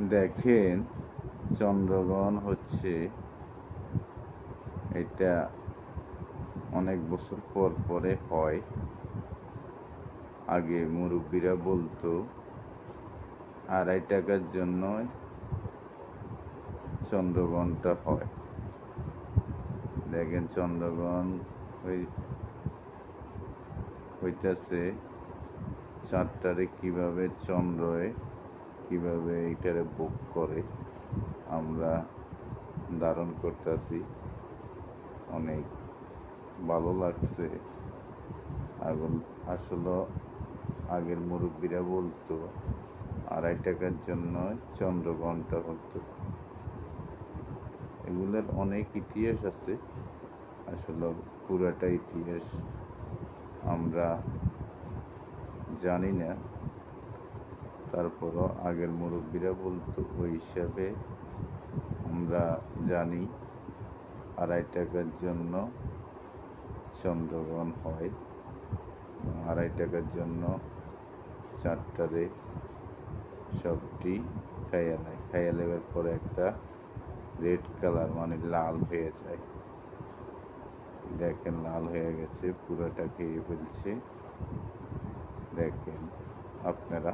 দেখেন, চন্দ্রগ্রহণ হচ্ছে, এটা অনেক বছর পর পরে হয়। আগে মুরব্বীরা বলতো 2.5 টাকার জন্য চন্দ্রগ্রহণটা হয়। দেখেন, চন্দ্রগ্রহণ হইতেছে 4টারে কিভাবে চন্দ্রয়ে কিভাবে এইটারে বুক করে আমরা ধারণ করতেছি। অনেক ভালো লাগছে। আসলে আগের মুরব্বীরা বলতো 2.5 টাকার জন্য চন্দ্রগ্রহণটা হতো। এগুলোর অনেক ইতিহাস আছে। আসলে পুরাটা ইতিহাস আমরা জানি না, তারপরও আগের মুরব্বীরা বলতো, ওই হিসাবে আমরা জানি 2.5 টাকার জন্য চন্দ্রগ্রহণ হয়। 2.5 টাকার জন্য 4টারে সবটি খাইয়া নেওয়ার পরে একটা রেড কালার মানে লাল হয়ে যায়। দেখেন, লাল হয়ে গেছে, পুরোটা খেয়ে ফেলছে। দেখেন আপনারা।